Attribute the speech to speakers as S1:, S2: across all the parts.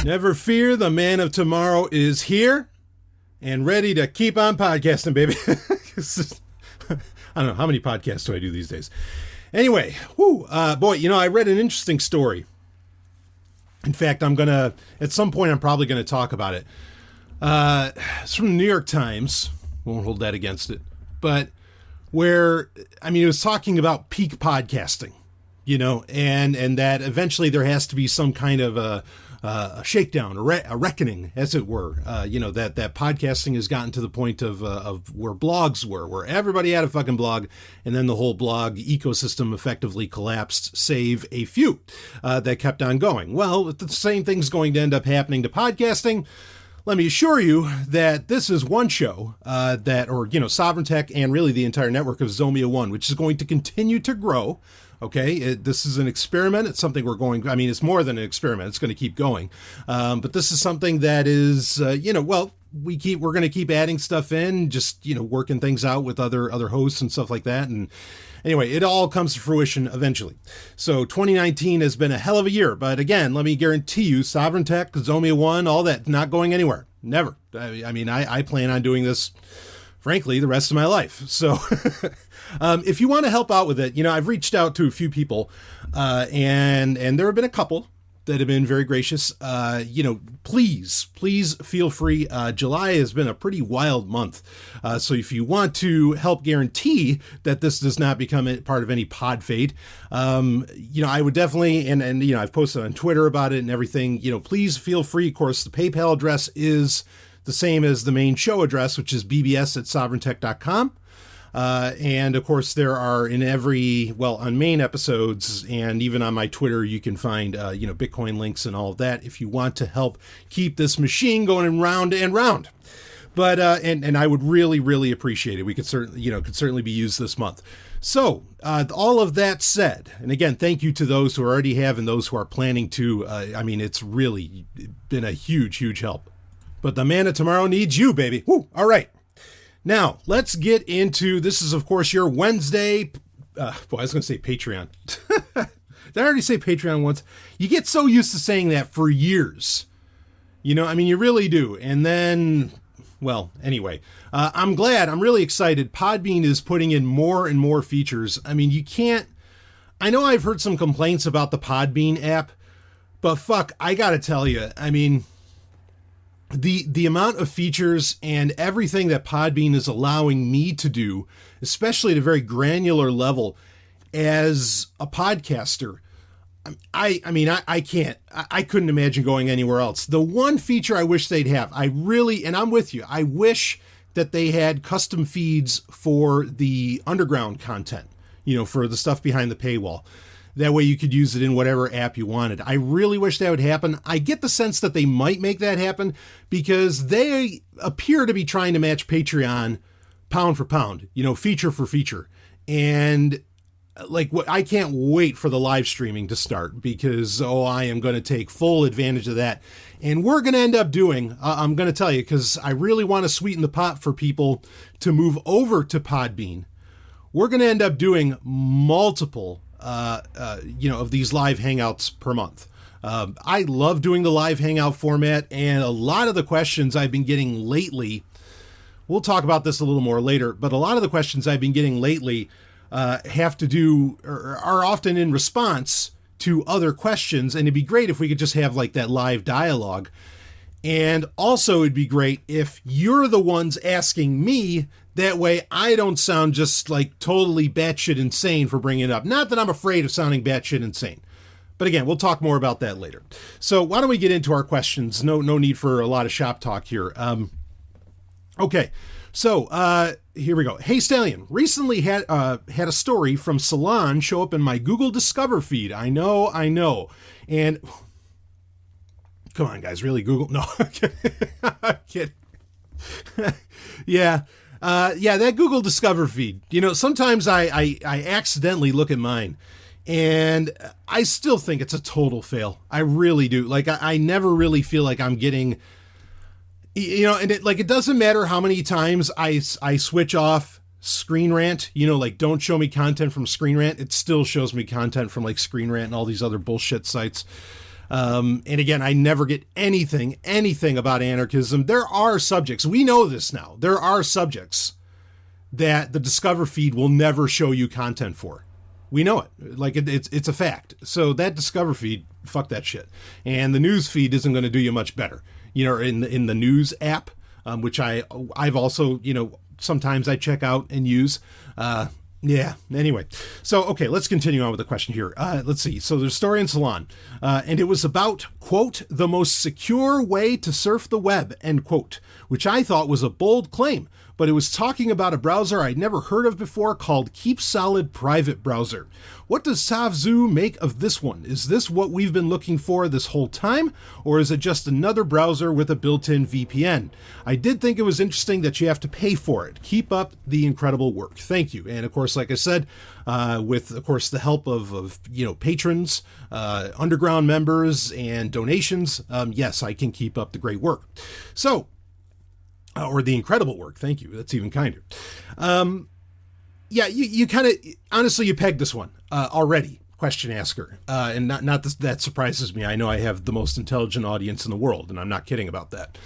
S1: Never fear, the man of tomorrow is here and ready to keep on podcasting, baby. I don't know, how many podcasts do I do these days? Anyway, boy, I read an interesting story. In fact, at some point, I'm probably going to talk about it. It's from the New York Times. Won't hold that against it. But it was talking about peak podcasting, and that eventually there has to be some kind of a shakedown, a reckoning, as it were. That podcasting has gotten to the point of where blogs were, where everybody had a fucking blog, and then the whole blog ecosystem effectively collapsed, save a few that kept on going. Well, the same thing's going to end up happening to podcasting. Let me assure you that this is one show Sovereign Tech and really the entire network of Zomia ONE, which is going to continue to grow. Okay, this is an experiment. It's something it's more than an experiment. It's going to keep going. But this is something that is, we're going to keep adding stuff in, just, working things out with other hosts and stuff like that. And anyway, it all comes to fruition eventually. So 2019 has been a hell of a year. But again, let me guarantee you, Sovereign Tech, Zomia ONE, all that, not going anywhere. Never. I plan on doing this, frankly, the rest of my life. So if you want to help out with it, I've reached out to a few people and there have been a couple that have been very gracious. Please feel free. July has been a pretty wild month. So if you want to help guarantee that this does not become a part of any pod fade, I would definitely, and I've posted on Twitter about it and everything, please feel free. Of course, the PayPal address is the same as the main show address, which is bbs@sovereigntech.com. And of course, there are on main episodes and even on my Twitter, you can find, Bitcoin links and all of that if you want to help keep this machine going round and round. But, and I would really, really appreciate it. We could certainly be used this month. So, all of that said, and again, thank you to those who already have and those who are planning to. It's really been a huge, huge help. But the man of tomorrow needs you, baby. Woo! All right. Now, let's get into, this is, of course, your Wednesday. I was going to say Patreon. Did I already say Patreon once? You get so used to saying that for years. You really do. And then, anyway, I'm really excited. Podbean is putting in more and more features. I know I've heard some complaints about the Podbean app, but fuck, I got to tell you, the amount of features and everything that Podbean is allowing me to do, especially at a very granular level as a podcaster, I couldn't imagine going anywhere else. The one feature I wish they'd have, and I'm with you, I wish that they had custom feeds for the underground content, for the stuff behind the paywall. That way you could use it in whatever app you wanted. I really wish that would happen. I get the sense that they might make that happen because they appear to be trying to match Patreon pound for pound, feature for feature. And I can't wait for the live streaming to start because, I am going to take full advantage of that. And we're going to end up doing, I'm going to tell you, because I really want to sweeten the pot for people to move over to Podbean. We're going to end up doing multiple of these live hangouts per month. I love doing the live hangout format, and a lot of the questions I've been getting lately, we'll talk about this a little more later, but a lot of the questions I've been getting lately have to do, or are often in response to other questions, and it'd be great if we could just have that live dialogue. And also it'd be great if you're the ones asking me. That way I don't sound just totally batshit insane for bringing it up. Not that I'm afraid of sounding batshit insane. But again, we'll talk more about that later. So why don't we get into our questions? No need for a lot of shop talk here. Okay. So here we go. Hey Stallion, recently had a story from Salon show up in my Google Discover feed. I know. And come on guys, really Google? No, I'm kidding. Yeah. That Google Discover feed, sometimes I accidentally look at mine and I still think it's a total fail. I really do. I never really feel like I'm getting, and it doesn't matter how many times I switch off Screen Rant, don't show me content from Screen Rant. It still shows me content from Screen Rant and all these other bullshit sites. And again, I never get anything about anarchism. There are subjects, we know this now, there are subjects that the Discover feed will never show you content for. We know it. Like it's a fact. So that Discover feed, fuck that shit. And the news feed isn't going to do you much better. You know, in the news app, which I've also, you know, sometimes I check out and use. Yeah. Anyway, so okay, let's continue on with the question here. Let's see. So there's a story in Salon, and it was about, quote, the most secure way to surf the web, end quote, which I thought was a bold claim. But it was talking about a browser I'd never heard of before called KeepSolid Private Browser. What does Savzu make of this one? Is this what we've been looking for this whole time, or is it just another browser with a built-in VPN? I did think it was interesting that you have to pay for it. Keep up the incredible work. Thank you. And of course, like I said, with of course the help of you know, patrons, underground members, and donations, yes, I can keep up the great work. So. Or the incredible work. Thank you. That's even kinder. Yeah, you kind of, honestly, you pegged this one already, question asker. And not that surprises me. I know I have the most intelligent audience in the world, and I'm not kidding about that.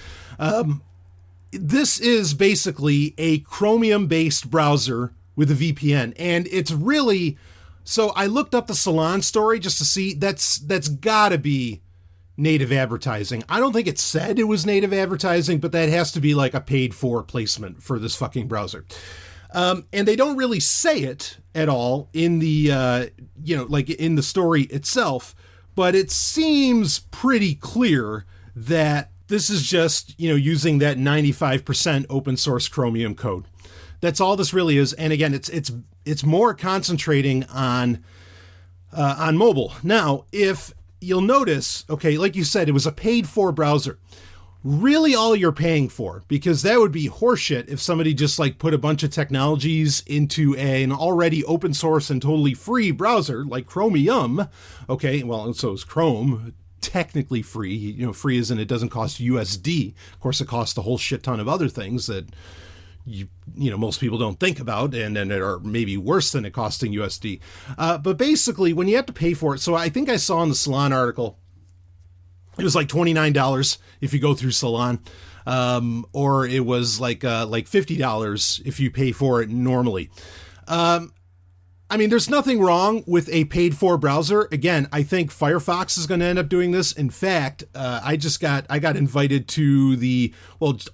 S1: This is basically a Chromium-based browser with a VPN, and it's really, so I looked up the Salon story just to see, that's gotta be native advertising. I don't think it said it was native advertising, but that has to be like a paid for placement for this fucking browser. And they don't really say it at all in the, you know, like in the story itself, but it seems pretty clear that this is just, you know, using that 95% open source Chromium code. That's all this really is. And again, it's more concentrating on mobile. Now, if you'll notice, okay, like you said, it was a paid for browser. Really all you're paying for, because that would be horseshit if somebody just like put a bunch of technologies into an already open source and totally free browser like Chromium. Okay, well, so is Chrome, technically free. You know, free as in it doesn't cost USD. Of course, it costs a whole shit ton of other things that you know, most people don't think about, and it are maybe worse than it costing USD. But basically, when you have to pay for it, so I think I saw in the Salon article, it was like $29 if you go through Salon, or it was like $50 if you pay for it normally. I mean, there's nothing wrong with a paid for browser. Again, I think Firefox is going to end up doing this. In fact, I got invited to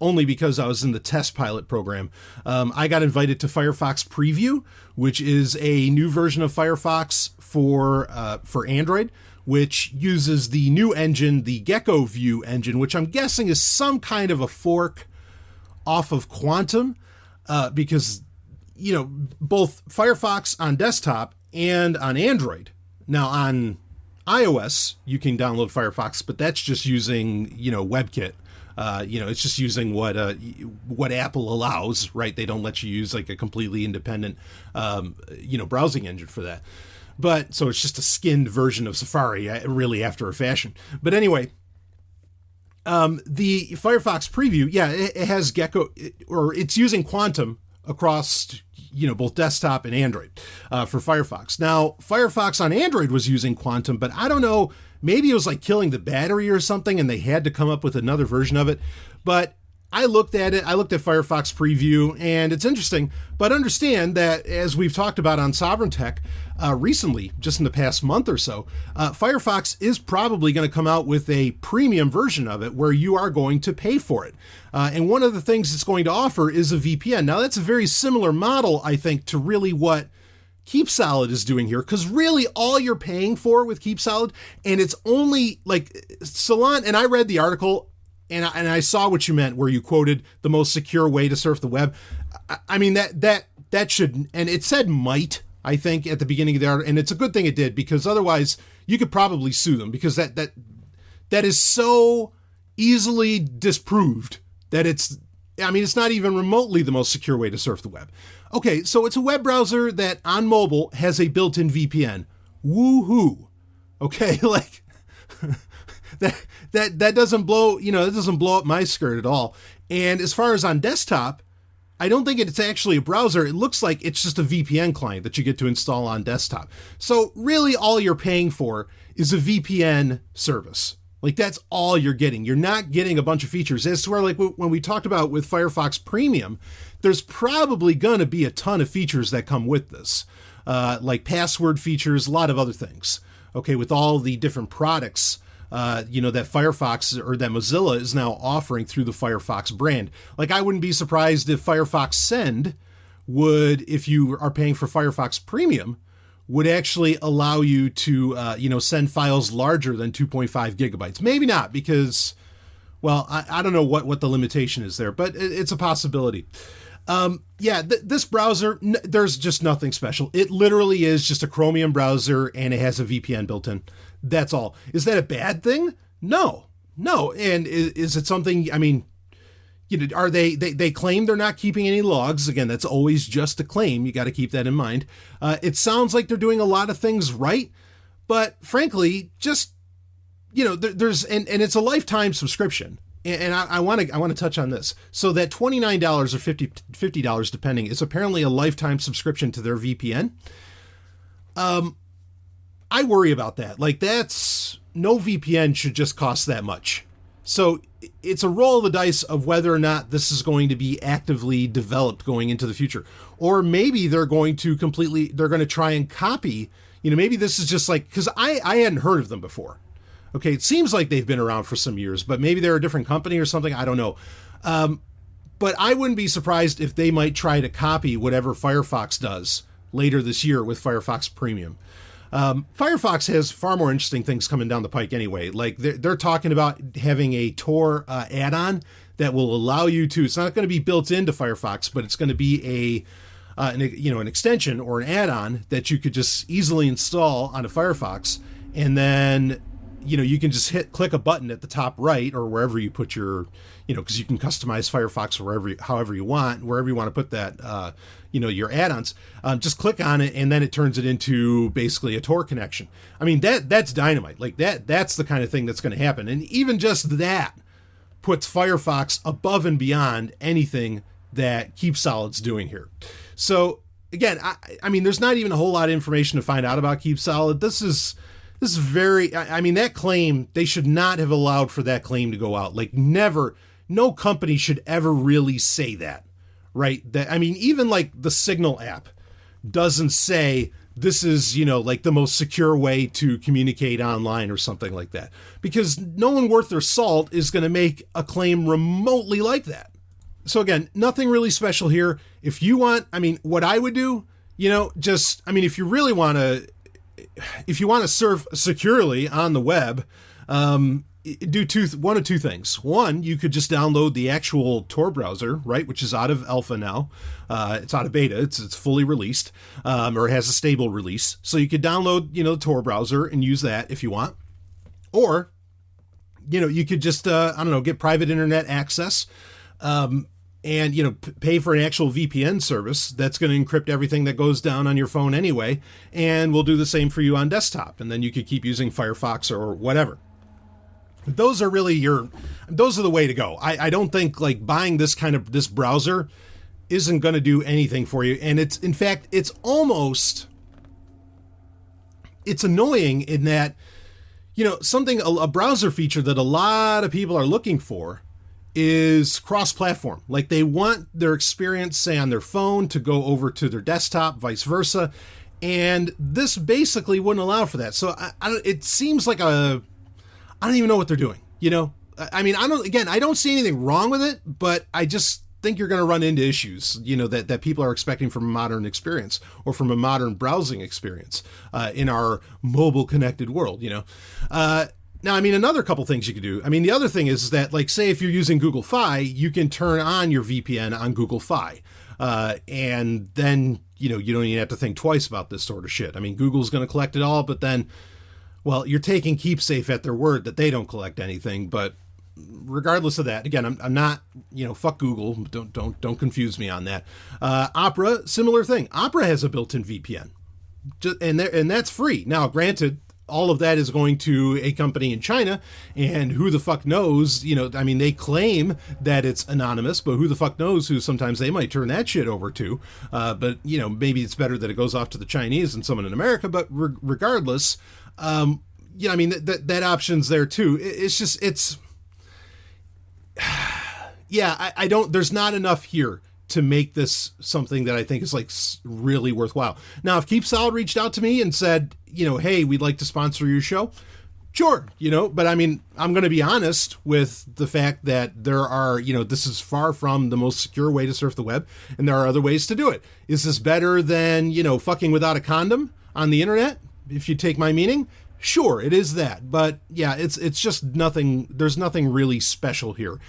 S1: only because I was in the test pilot program. I got invited to Firefox Preview, which is a new version of Firefox for Android, which uses the new engine, the Gecko View engine, which I'm guessing is some kind of a fork off of Quantum, because you know, both Firefox on desktop and on Android. Now on iOS, you can download Firefox, but that's just using, you know, WebKit. You know, it's just using what Apple allows, right? They don't let you use like a completely independent, you know, browsing engine for that. But so it's just a skinned version of Safari, really, after a fashion. But anyway, the Firefox Preview, yeah, it has Gecko, or it's using Quantum across, you know, both desktop and Android for Firefox. Now, Firefox on Android was using Quantum, but I don't know, maybe it was like killing the battery or something, and they had to come up with another version of it. But I looked at it, I looked at Firefox Preview, and it's interesting, but understand that, as we've talked about on Sovereign Tech recently, just in the past month or so, Firefox is probably going to come out with a premium version of it where you are going to pay for it. And one of the things it's going to offer is a VPN. Now, that's a very similar model, I think, to really what KeepSolid is doing here, because really all you're paying for with KeepSolid, and it's only like Salon, and I read the article, and I saw what you meant where you quoted the most secure way to surf the web. I mean, that should, and it said might, I think, at the beginning of the article, and it's a good thing it did, because otherwise you could probably sue them, because that is so easily disproved that it's not even remotely the most secure way to surf the web. Okay, so it's a web browser that on mobile has a built-in VPN. Woohoo. Okay, like that doesn't blow, you know, that doesn't blow up my skirt at all. And as far as on desktop, I don't think it's actually a browser. It looks like it's just a VPN client that you get to install on desktop. So really all you're paying for is a VPN service. Like that's all you're getting. You're not getting a bunch of features. As to where, like when we talked about with Firefox Premium, there's probably going to be a ton of features that come with this, like password features, a lot of other things. Okay, with all the different products, that Firefox or that Mozilla is now offering through the Firefox brand. Like I wouldn't be surprised if Firefox Send would, if you are paying for Firefox Premium, would actually allow you to, send files larger than 2.5 gigabytes. Maybe not because, well, I don't know what the limitation is there, but it's a possibility. This browser, there's just nothing special. It literally is just a Chromium browser and it has a VPN built in. That's all. Is that a bad thing? No. And is it something, I mean, are they claim they're not keeping any logs. Again, that's always just a claim. You got to keep that in mind. It sounds like they're doing a lot of things right, but frankly, just, there's, and it's a lifetime subscription. And I want to touch on this. So that $29 or $50 depending is apparently a lifetime subscription to their VPN. I worry about that. Like that's no VPN should just cost that much. So it's a roll of the dice of whether or not this is going to be actively developed going into the future. Or maybe they're going to try and copy, maybe this is just like, because I hadn't heard of them before. Okay, it seems like they've been around for some years, but maybe they're a different company or something. I don't know. But I wouldn't be surprised if they might try to copy whatever Firefox does later this year with Firefox Premium. Firefox has far more interesting things coming down the pike anyway. Like they're talking about having a Tor add-on that will allow you to, it's not going to be built into Firefox, but it's going to be an extension or an add-on that you could just easily install onto Firefox. And then, you can just click a button at the top right or wherever you put your, because you can customize Firefox however you want, wherever you want to put that, your add-ons, just click on it and then it turns it into basically a Tor connection. I mean, that's dynamite. Like that's the kind of thing that's going to happen. And even just that puts Firefox above and beyond anything that KeepSolid's doing here. So again, I mean, there's not even a whole lot of information to find out about KeepSolid. This is very, I mean, that claim, they should not have allowed for that claim to go out. Like never, no company should ever really say that. Right? That, I mean, even like the Signal app doesn't say this is, like the most secure way to communicate online or something like that, because no one worth their salt is going to make a claim remotely like that. So again, nothing really special here. If you want, I mean, what I would do, if you really want to, if you want to surf securely on the web, do one of two things. One, you could just download the actual Tor browser, right, which is out of alpha now. It's out of beta. It's fully released, or it has a stable release. So you could download, the Tor browser and use that if you want. Or, you could just, get private internet access, and, pay for an actual VPN service that's going to encrypt everything that goes down on your phone anyway. And we'll do the same for you on desktop. And then you could keep using Firefox or whatever. Those are really those are the way to go. I don't think like buying this browser isn't going to do anything for you. And it's annoying in that, a browser feature that a lot of people are looking for is cross-platform. Like they want their experience, say on their phone, to go over to their desktop, vice versa. And this basically wouldn't allow for that. So it seems like I don't even know what they're doing. I mean, I don't see anything wrong with it, but I just think you're going to run into issues, that people are expecting from a modern experience or from a modern browsing experience, in our mobile connected world, Now, I mean, another couple things you could do. I mean, the other thing is that, like, say if you're using Google Fi, you can turn on your VPN on Google Fi. And then, you don't even have to think twice about this sort of shit. I mean, Google's going to collect it all, but then, well, you're taking KeepSafe at their word that they don't collect anything. But regardless of that, again, I'm not, fuck Google. Don't confuse me on that. Opera, similar thing. Opera has a built-in VPN, and that's free. Now, granted, all of that is going to a company in China, and who the fuck knows, I mean, they claim that it's anonymous, but who the fuck knows who sometimes they might turn that shit over to. But, maybe it's better that it goes off to the Chinese than someone in America. But regardless, I mean, that option's there too. I don't, there's not enough here to make this something that I think is like really worthwhile. Now, if KeepSolid reached out to me and said, hey, we'd like to sponsor your show, sure, but I mean, I'm going to be honest with the fact that there are, this is far from the most secure way to surf the web, and there are other ways to do it. Is this better than, fucking without a condom on the internet, if you take my meaning? Sure, it is that, but yeah, it's just nothing. There's nothing really special here.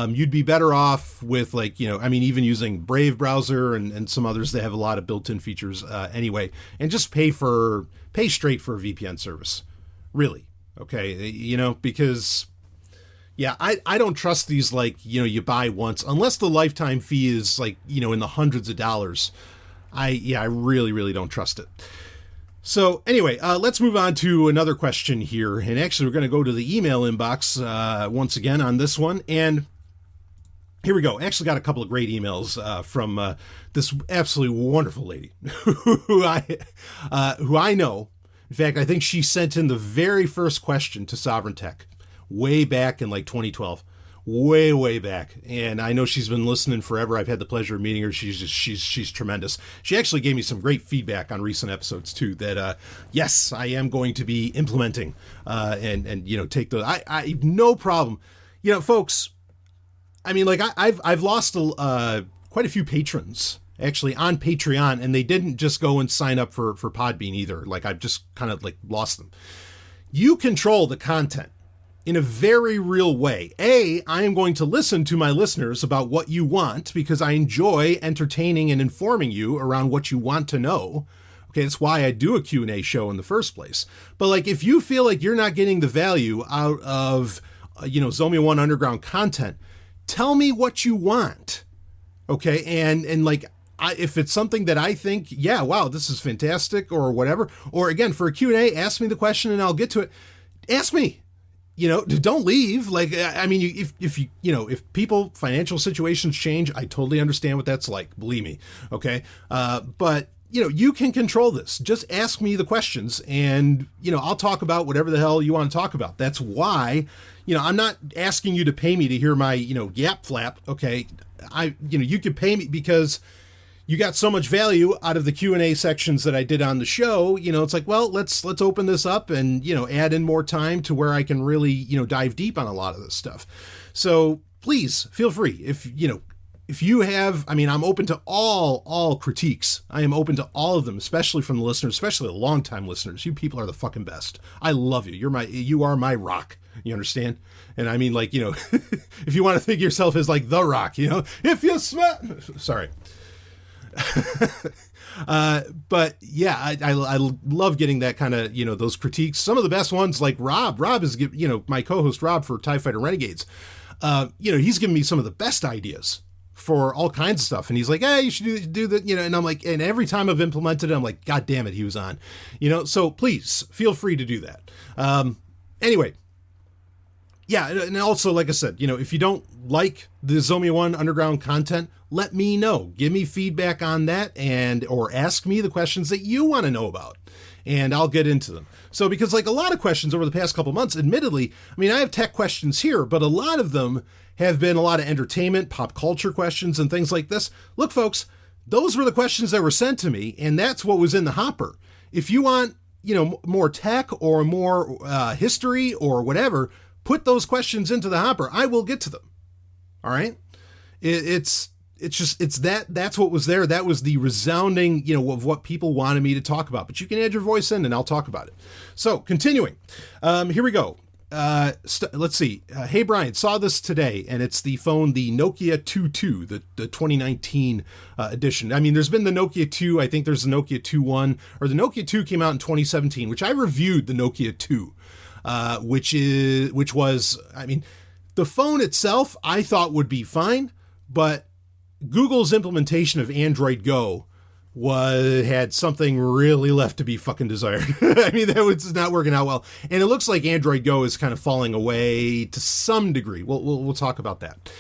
S1: You'd be better off with even using Brave browser and some others that have a lot of built-in features anyway, and just pay straight for a VPN service, really. Okay, because yeah, I don't trust these you buy once unless the lifetime fee is in the hundreds of dollars. I really, really don't trust it. So anyway, let's move on to another question here. And actually, we're going to go to the email inbox once again on this one. And here we go. Actually got a couple of great emails from this absolutely wonderful lady who I know. In fact, I think she sent in the very first question to Sovereign Tech way back in 2012. Way back, and I know she's been listening forever. I've had the pleasure of meeting her. She's tremendous. She actually gave me some great feedback on recent episodes too. That yes, I am going to be implementing and take those. I no problem. Folks. I mean, I've lost quite a few patrons actually on Patreon, and they didn't just go and sign up for Podbean either. I've just kind of lost them. You control the content in a very real way. I am going to listen to my listeners about what you want because I enjoy entertaining and informing you around what you want to know. Okay, that's why I do a Q&A show in the first place. But if you feel like you're not getting the value out of, Zomia ONE Underground content, tell me what you want. Okay, and if it's something that I think, yeah, wow, this is fantastic or whatever, or again, for a Q&A, ask me the question and I'll get to it. Ask me. Don't leave. If people, financial situations change, I totally understand what that's like. Believe me. Okay. But you can control this. Just ask me the questions and, I'll talk about whatever the hell you want to talk about. That's why, I'm not asking you to pay me to hear my, yap flap. Okay. You could pay me because you got so much value out of the Q&A sections that I did on the show. It's well, let's open this up and, add in more time to where I can really, dive deep on a lot of this stuff. So please feel free. If you have, I'm open to all critiques. I am open to all of them, especially from the listeners, especially the longtime listeners. You people are the fucking best. I love you. You are my rock. You understand? And I mean, if you want to think of yourself as the rock, if you smell, sorry. But yeah, I love getting that kind of, those critiques. Some of the best ones, like Rob is, my co-host Rob for TIE Fighter Renegades. He's given me some of the best ideas for all kinds of stuff. And he's like, hey, you should do that, and I'm like, and every time I've implemented it, I'm like, God damn it, he was on, so please feel free to do that. Anyway. Yeah, and also, like I said, if you don't like the Zomia ONE Underground content, let me know. Give me feedback on that or ask me the questions that you want to know about, and I'll get into them. So, because a lot of questions over the past couple months, admittedly, I have tech questions here, but a lot of them have been a lot of entertainment, pop culture questions, and things like this. Look, folks, those were the questions that were sent to me, and that's what was in the hopper. If you want, more tech or more history or whatever, put those questions into the hopper. I will get to them. All right. It's that's what was there. That was the resounding, of what people wanted me to talk about, but you can add your voice in and I'll talk about it. So continuing, here we go. Let's see. Hey Brian, saw this today and it's the Nokia 22, the 2019 edition. There's been the Nokia 2. I think there's the Nokia 2.1 or the Nokia 2 came out in 2017, which I reviewed the Nokia 2. Which was, the phone itself I thought would be fine, but Google's implementation of Android Go had something really left to be fucking desired. I mean, that was not working out well. And it looks like Android Go is kind of falling away to some degree. We'll talk about that.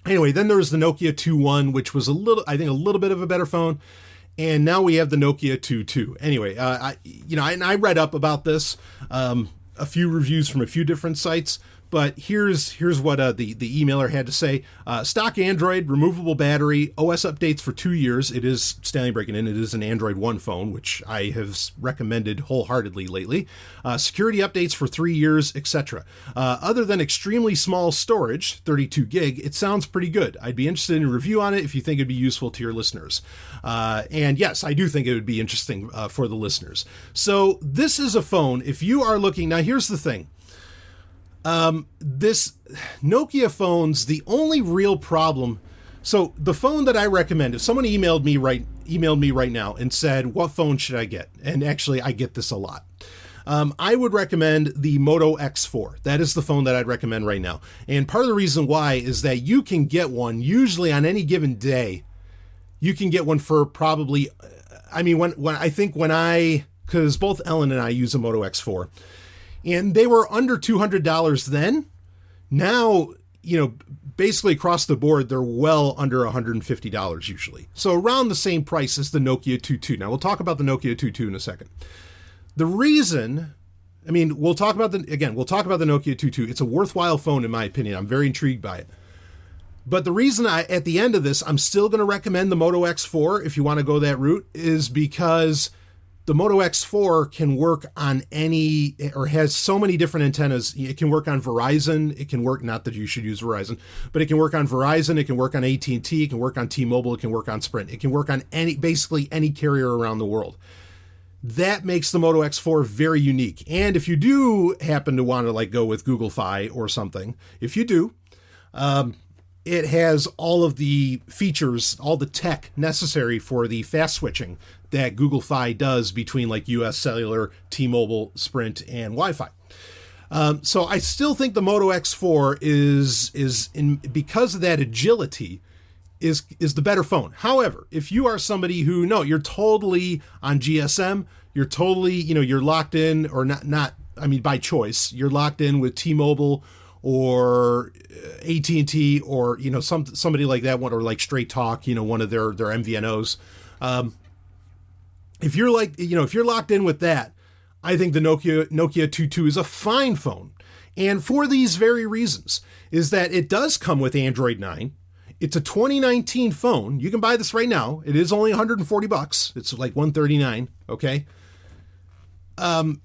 S1: Anyway, then there was the Nokia 2.1, which was a little bit of a better phone. And now we have the Nokia 2.2. Anyway, I read up about this, a few reviews from a few different sites. But here's what the emailer had to say. Stock Android, removable battery, OS updates for 2 years. It is, Stanley breaking in, it is an Android One phone, which I have recommended wholeheartedly lately. Security updates for 3 years, etc. Other than extremely small storage, 32 gig, it sounds pretty good. I'd be interested in a review on it if you think it'd be useful to your listeners. And yes, I do think it would be interesting for the listeners. So this is a phone, if you are looking, now here's the thing. This Nokia phone's the only real problem. So the phone that I recommend, if someone emailed me right now and said, what phone should I get? And actually I get this a lot. I would recommend the Moto X4. That is the phone that I'd recommend right now. And part of the reason why is that you can get one usually on any given day. You can get one for probably, because both Ellen and I use a Moto X4. And they were under $200 then. Now, basically across the board, they're well under $150 usually. So around the same price as the Nokia 2.2. Now, we'll talk about the Nokia 2.2 in a second. The reason, we'll talk about the Nokia 2.2. It's a worthwhile phone, in my opinion. I'm very intrigued by it. But the reason at the end of this, I'm still going to recommend the Moto X4 if you want to go that route is because the Moto X4 can work on has so many different antennas. It can work on Verizon. It can work, not that you should use Verizon, but it can work on Verizon. It can work on AT&T. It can work on T-Mobile. It can work on Sprint. It can work on basically any carrier around the world. That makes the Moto X4 very unique. And if you do happen to want to go with Google Fi or something, if you do, it has all of the features, all the tech necessary for the fast switching that Google Fi does between US Cellular, T-Mobile, Sprint, and Wi-Fi. So I still think the Moto X4 because of that agility, is the better phone. However, if you are somebody who, you're totally on GSM, you're totally, you're locked in, or not, by choice, you're locked in with T-Mobile or AT&T or, somebody like that one, or like Straight Talk, one of their MVNOs. If you're if you're locked in with that, I think the Nokia 2.2 is a fine phone. And for these very reasons, is that it does come with Android 9. It's a 2019 phone. You can buy this right now. It is only $140. It's like $139. Okay. And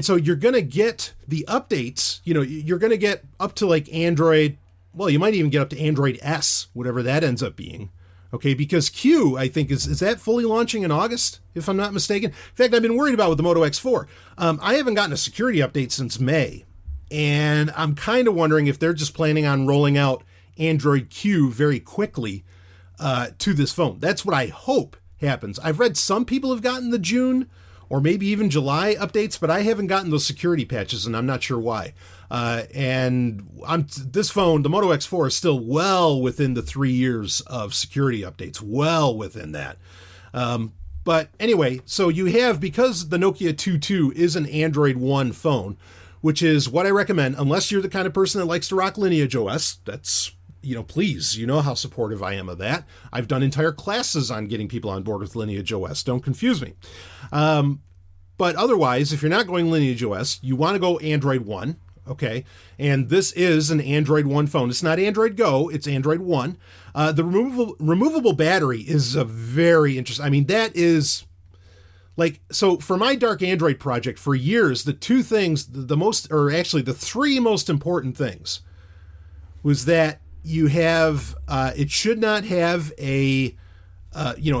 S1: so you're going to get the updates, you're going to get up to Android. Well, you might even get up to Android S, whatever that ends up being. Okay. Because Q, I think is that fully launching in August, if I'm not mistaken. In fact, I've been worried about with the Moto X4. I haven't gotten a security update since May, and I'm kind of wondering if they're just planning on rolling out Android Q very quickly to this phone. That's what I hope happens. I've read some people have gotten the June or maybe even July updates, but I haven't gotten those security patches, and I'm not sure why. This phone, the Moto X4, is still well within the 3 years of security updates, well within that. But anyway, so you have, because the Nokia 2.2 is an Android One phone, which is what I recommend, unless you're the kind of person that likes to rock Lineage OS. That's, please, how supportive I am of that. I've done entire classes on getting people on board with Lineage OS. Don't confuse me. But otherwise, if you're not going Lineage OS, you want to go Android One. Okay. And this is an Android One phone. It's not Android Go. It's Android One. The removable battery is a very interesting. That is so for my Dark Android project for years, the two things, the three most important things was that you have, it should not have a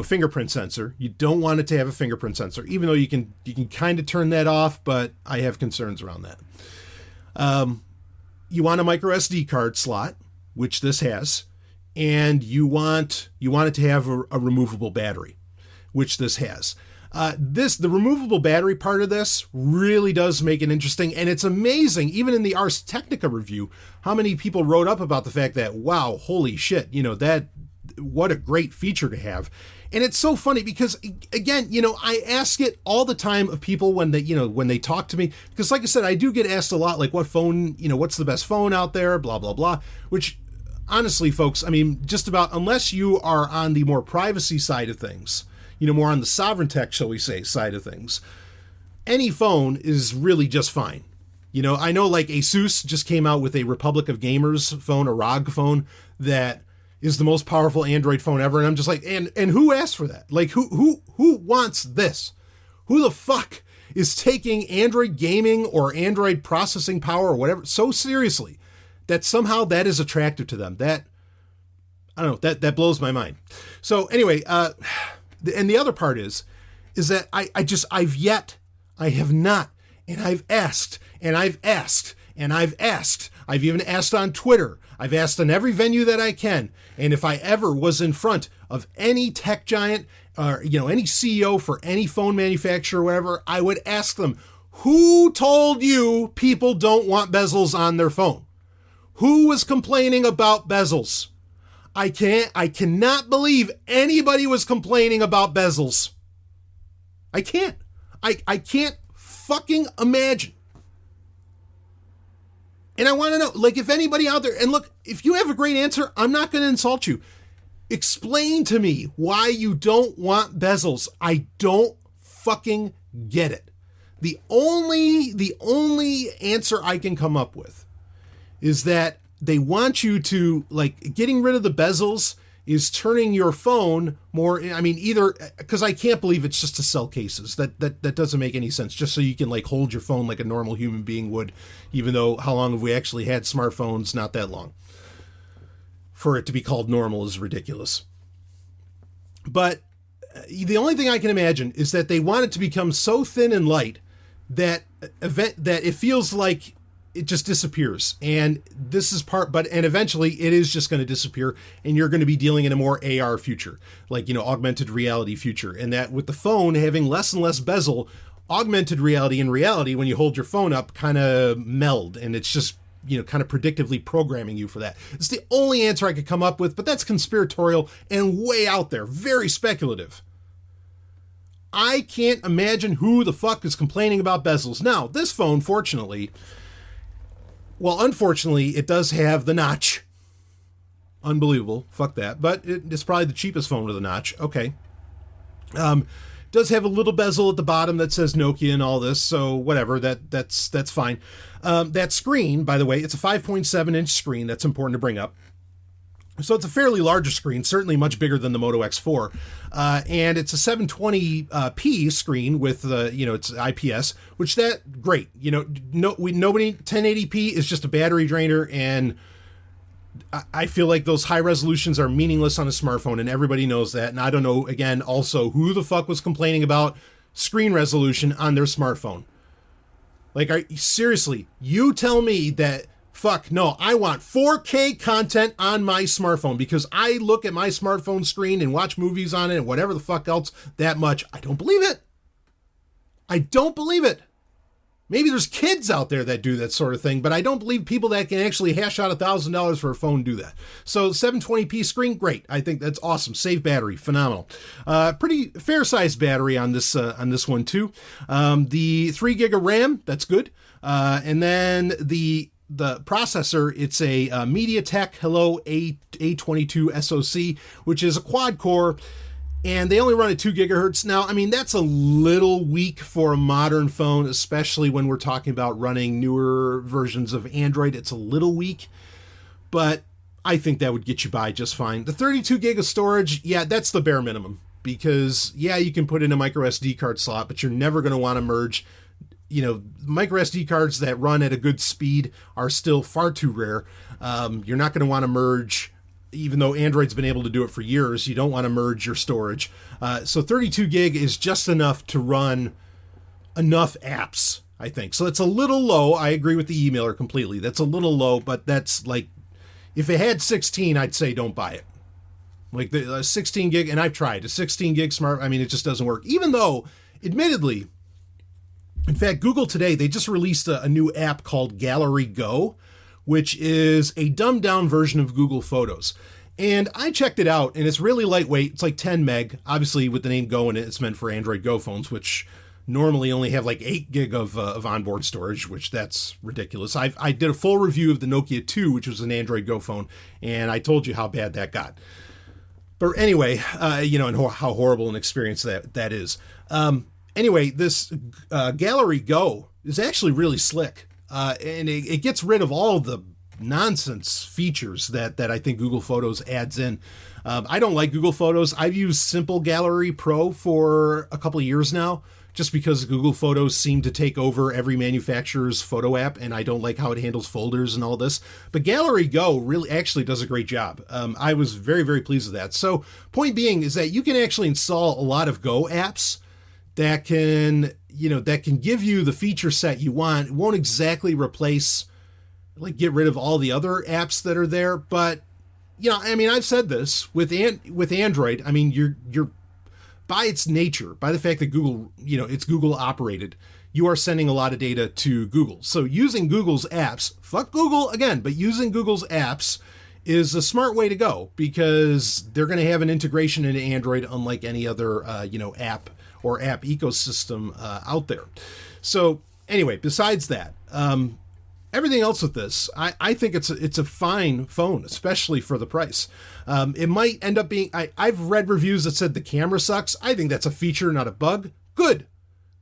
S1: fingerprint sensor. You don't want it to have a fingerprint sensor, even though you can kind of turn that off, but I have concerns around that. You want a micro SD card slot, which this has, and you want it to have a removable battery, which this has. The removable battery part of this really does make it interesting, and it's amazing, even in the Ars Technica review, how many people wrote up about the fact that, wow, holy shit, that what a great feature to have. And it's so funny because, again, I ask it all the time of people when they talk to me, because like I said, I do get asked a lot, like what phone, what's the best phone out there, blah, blah, blah, which honestly, folks, I mean, just about, unless you are on the more privacy side of things, more on the sovereign tech, shall we say, side of things, any phone is really just fine. I know like Asus just came out with a Republic of Gamers phone, a ROG phone, that is the most powerful Android phone ever. And I'm just like, and who asked for that? Like, who wants this? Who the fuck is taking Android gaming or Android processing power or whatever so seriously that somehow that is attractive to them? That, I don't know, that blows my mind. So anyway, and the other part is that I have not, and I've asked, and I've asked, and I've asked. I've even asked on Twitter. I've asked on every venue that I can. And if I ever was in front of any tech giant or, any CEO for any phone manufacturer or whatever, I would ask them, who told you people don't want bezels on their phone? Who was complaining about bezels? I cannot believe anybody was complaining about bezels. I can't fucking imagine. And I want to know, like, if anybody out there, and look, if you have a great answer, I'm not going to insult you. Explain to me why you don't want bezels. I don't fucking get it. The only answer I can come up with is that they want you to, like, getting rid of the bezels is turning your phone more, I mean, either, because I can't believe it's just to sell cases. That doesn't make any sense, just so you can, like, hold your phone like a normal human being would, even though how long have we actually had smartphones? Not that long. For it to be called normal is ridiculous. But the only thing I can imagine is that they want it to become so thin and light that it feels like it just disappears. And this is and eventually it is just going to disappear, and you're going to be dealing in a more AR future, like, augmented reality future. And that with the phone having less and less bezel, augmented reality and reality, when you hold your phone up, kind of meld, and it's just, kind of predictively programming you for that. It's the only answer I could come up with, but that's conspiratorial and way out there, very speculative. I can't imagine who the fuck is complaining about bezels. Now, this phone, unfortunately, it does have the notch. Unbelievable. Fuck that. But it's probably the cheapest phone with a notch. Okay. Does have a little bezel at the bottom that says Nokia and all this. So whatever. That's fine. That screen, by the way, it's a 5.7 inch screen. That's important to bring up. So it's a fairly larger screen, certainly much bigger than the Moto X4. And it's a 720p screen with, it's IPS, which great. Nobody, 1080p is just a battery drainer. And I feel like those high resolutions are meaningless on a smartphone, and everybody knows that. And I don't know, again, also, who the fuck was complaining about screen resolution on their smartphone? Like, seriously, you tell me that, fuck, no, I want 4K content on my smartphone because I look at my smartphone screen and watch movies on it and whatever the fuck else that much. I don't believe it. I don't believe it. Maybe there's kids out there that do that sort of thing, but I don't believe people that can actually hash out $1,000 for a phone do that. So 720p screen, great. I think that's awesome. Save battery, phenomenal. Pretty fair sized battery on this one too. The 3 gig of RAM, that's good. And then the processor, it's a MediaTek Hello A22 SoC, which is a quad core, and they only run at 2 gigahertz. Now, I mean, that's a little weak for a modern phone, especially when we're talking about running newer versions of Android. It's a little weak, but I think that would get you by just fine. The 32 gig of storage, yeah, that's the bare minimum, because yeah, you can put in a micro SD card slot, but you're never going to want to merge. Micro SD cards that run at a good speed are still far too rare. You're not going to want to merge, even though Android's been able to do it for years. You don't want to merge your storage. So 32 gig is just enough to run enough apps, I think. So it's a little low. I agree with the emailer completely. That's a little low, but that's like, if it had 16, I'd say don't buy it. Like the 16 gig, and I've tried a 16 gig smart. I mean, it just doesn't work. Even though, admittedly, in fact, Google today, they just released a new app called Gallery Go, which is a dumbed down version of Google Photos. And I checked it out, and it's really lightweight. It's like 10 meg. Obviously, with the name Go in it, it's meant for Android Go phones, which normally only have like 8 gig of onboard storage, which that's ridiculous. I did a full review of the Nokia 2, which was an Android Go phone, and I told you how bad that got. But anyway, and how horrible an experience that is. Anyway, this Gallery Go is actually really slick, and it gets rid of all the nonsense features that I think Google Photos adds in. I don't like Google Photos. I've used Simple Gallery Pro for a couple of years now, just because Google Photos seem to take over every manufacturer's photo app, and I don't like how it handles folders and all this. But Gallery Go really actually does a great job. I was very, very pleased with that. So point being is that you can actually install a lot of Go apps that can give you the feature set you want. It won't exactly replace, like, get rid of all the other apps that are there, but I've said this with Android. I mean, you're by its nature, by the fact that Google, it's Google operated, you are sending a lot of data to Google. So using Google's apps, fuck Google again, but using Google's apps is a smart way to go, because they're going to have an integration into Android unlike any other, app or app ecosystem out there. So anyway, besides that, everything else with this, I think it's a fine phone, especially for the price. It might end up being, I've read reviews that said the camera sucks. I think that's a feature, not a bug. Good.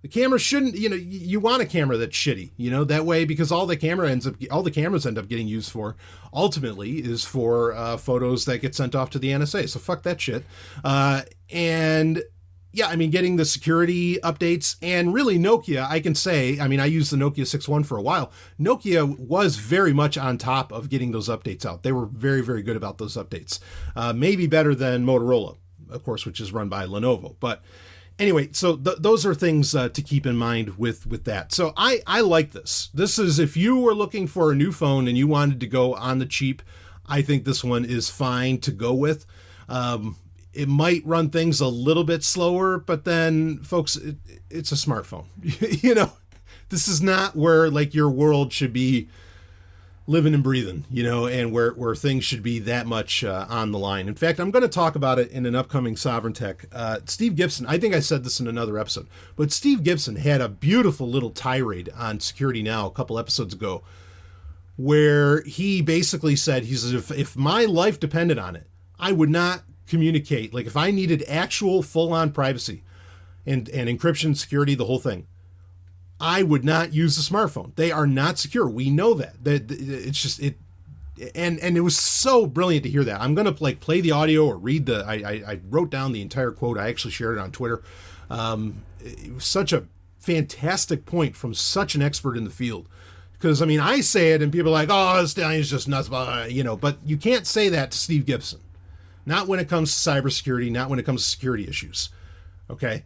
S1: The camera shouldn't, you want a camera that's shitty, that way, because all the cameras end up getting used for ultimately is for photos that get sent off to the NSA. So fuck that shit. And yeah, getting the security updates, and really Nokia, I can say, I used the Nokia 6.1 for a while. Nokia was very much on top of getting those updates out. They were very, very good about those updates. Maybe better than Motorola, of course, which is run by Lenovo. But anyway, so those are things to keep in mind with that. So I like this. This is, if you were looking for a new phone and you wanted to go on the cheap, I think this one is fine to go with. It might run things a little bit slower, but then, folks, it's a smartphone. This is not where, like, your world should be living and breathing, and where things should be that much on the line. In fact, I'm going to talk about it in an upcoming Sovereign Tech. Steve Gibson, I think I said this in another episode, but Steve Gibson had a beautiful little tirade on Security Now a couple episodes ago, where he basically said, he says, if my life depended on it, I would not communicate. Like, if I needed actual full-on privacy and encryption, security, the whole thing, I would not use a smartphone. They are not secure. We know that. It's just it, and it was so brilliant to hear that. I'm gonna play the audio or read the. I wrote down the entire quote. I actually shared it on Twitter. It was such a fantastic point from such an expert in the field. Because I say it and people are like, "Oh, this guy is just nuts," but you can't say that to Steve Gibson. Not when it comes to cybersecurity, not when it comes to security issues. Okay?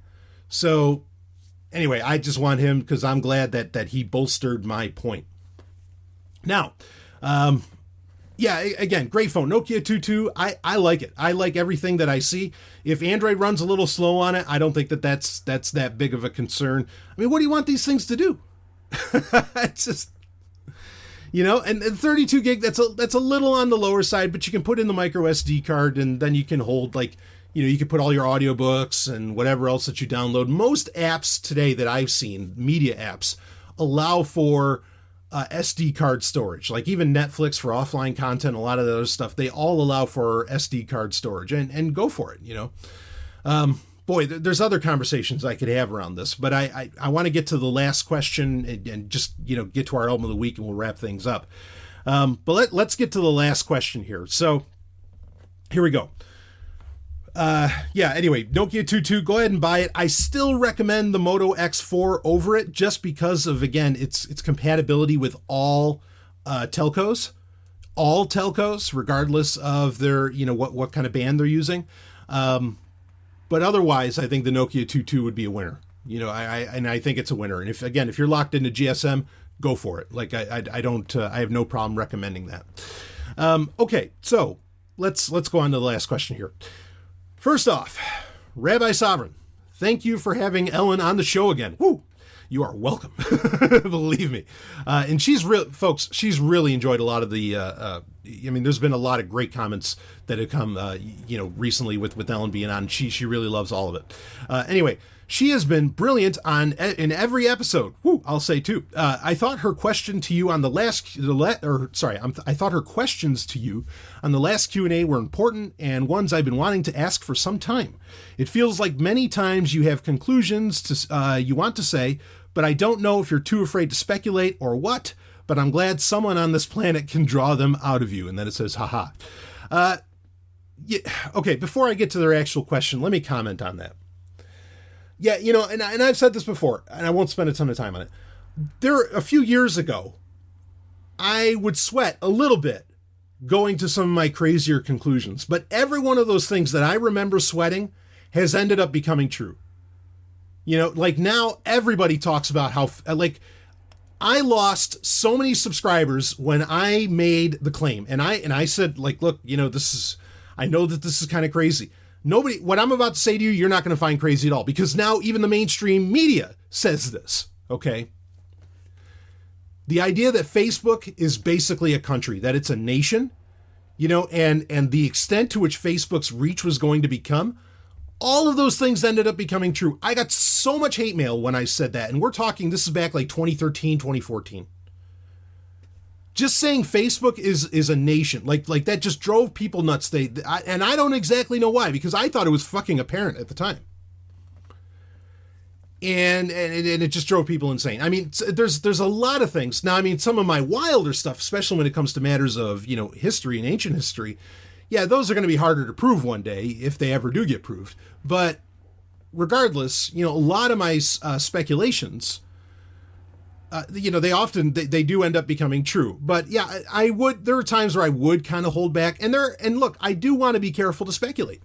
S1: So, anyway, I just want him, because I'm glad that he bolstered my point. Now, again, great phone. Nokia 2.2, I like it. I like everything that I see. If Android runs a little slow on it, I don't think that's that big of a concern. What do you want these things to do? It's just... and 32 gig, that's a little on the lower side, but you can put in the micro SD card, and then you can hold, you can put all your audiobooks and whatever else that you download. Most apps today that I've seen, media apps, allow for SD card storage. Like even Netflix for offline content, a lot of the other stuff, they all allow for SD card storage, and go for it, Boy, there's other conversations I could have around this, but I want to get to the last question and just, get to our album of the week, and we'll wrap things up. But let's get to the last question here. So here we go. Anyway, Nokia 2.2, go ahead and buy it. I still recommend the Moto X4 over it, just because of, again, its compatibility with all telcos, regardless of their, what kind of band they're using. But otherwise, I think the Nokia 2.2 would be a winner. I think it's a winner. And if you're locked into GSM, go for it. Like I have no problem recommending that. Okay, so let's go on to the last question here. First off, Rabbi Sovereign, thank you for having Ellen on the show again. Woo! You are welcome. Believe me. And she's really enjoyed a lot of the I mean, there's been a lot of great comments that have come, recently with Ellen being on. She really loves all of it. Anyway, she has been brilliant in every episode. Woo, I'll say too. I thought her question to you on I thought her questions to you on the last Q&A were important and ones I've been wanting to ask for some time. It feels like many times you have conclusions you want to say, but I don't know if you're too afraid to speculate or what. But I'm glad someone on this planet can draw them out of you. And then it says, haha. Okay, before I get to their actual question, let me comment on that. Yeah, and I've said this before, and I won't spend a ton of time on it. A few years ago, I would sweat a little bit going to some of my crazier conclusions. But every one of those things that I remember sweating has ended up becoming true. Like now everybody talks about how, I lost so many subscribers when I made the claim, and I said, like, look, I know that this is kind of crazy. What I'm about to say to you, you're not going to find crazy at all, because now even the mainstream media says this. Okay. The idea that Facebook is basically a country, that it's a nation, and the extent to which Facebook's reach was going to become, all of those things ended up becoming true. I got so much hate mail when I said that. And we're talking, this is back like 2013, 2014. Just saying Facebook is a nation. Like that just drove people nuts. And I don't exactly know why, because I thought it was fucking apparent at the time. And it just drove people insane. I mean, there's a lot of things. Now, I mean, some of my wilder stuff, especially when it comes to matters of, history and ancient history, yeah, those are going to be harder to prove one day if they ever do get proved. But regardless, a lot of my speculations, they do end up becoming true. But yeah, there are times where I would kind of hold back. And look, I do want to be careful to speculate,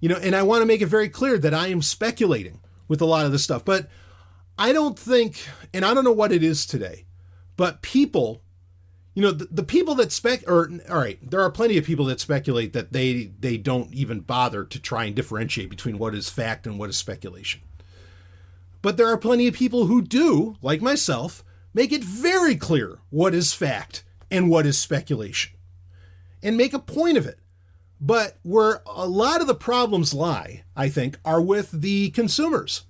S1: and I want to make it very clear that I am speculating with a lot of this stuff. But I don't think, and I don't know what it is today, but people, the people that all right, there are plenty of people that speculate that they don't even bother to try and differentiate between what is fact and what is speculation. But there are plenty of people who do, like myself, make it very clear what is fact and what is speculation and make a point of it. But where a lot of the problems lie, I think, are with the consumers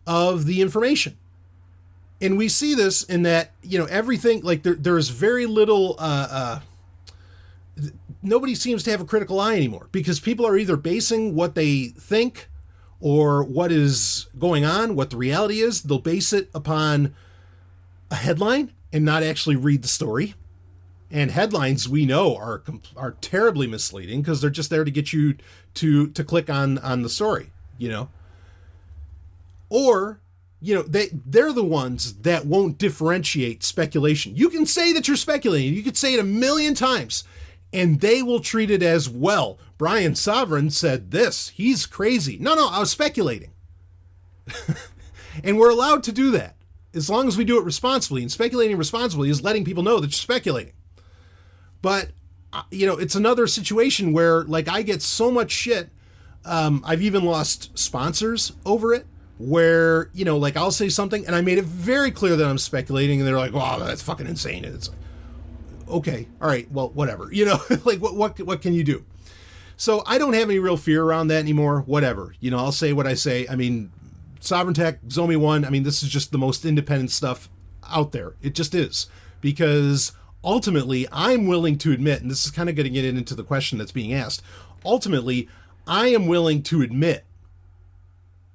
S1: of the information. And we see this in that, everything, like there is very little, nobody seems to have a critical eye anymore, because people are either basing what they think or what is going on, what the reality is. They'll base it upon a headline and not actually read the story. And headlines, we know, are terribly misleading, because they're just there to get you to click on the story, or they're the ones that won't differentiate speculation. You can say that you're speculating. You could say it 1,000,000 times, and they will treat it as, well, Brian Sovereign said this. He's crazy. No, I was speculating. And we're allowed to do that as long as we do it responsibly. And speculating responsibly is letting people know that you're speculating. But, it's another situation where, like, I get so much shit. I've even lost sponsors over it. Where, like, I'll say something and I made it very clear that I'm speculating, and they're like, "Wow, that's fucking insane." And it's like, okay, all right, well, whatever, like what can you do? So I don't have any real fear around that anymore. Whatever, I'll say what I say. I mean, Sovereign Tech, Zomia ONE, I mean, this is just the most independent stuff out there. It just is, because ultimately I'm willing to admit, and this is kind of going to get into the question that's being asked. Ultimately, I am willing to admit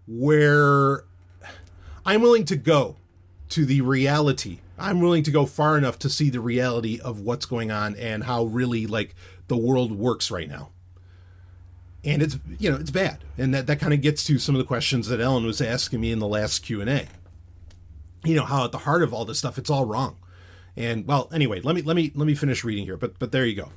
S1: where I'm willing to go to the reality. I'm willing to go far enough to see the reality of what's going on and how really, like, the world works right now. And it's, it's bad. And that kind of gets to some of the questions that Ellen was asking me in the last Q&A. How at the heart of all this stuff, it's all wrong. And, well, anyway, let me finish reading here, but there you go.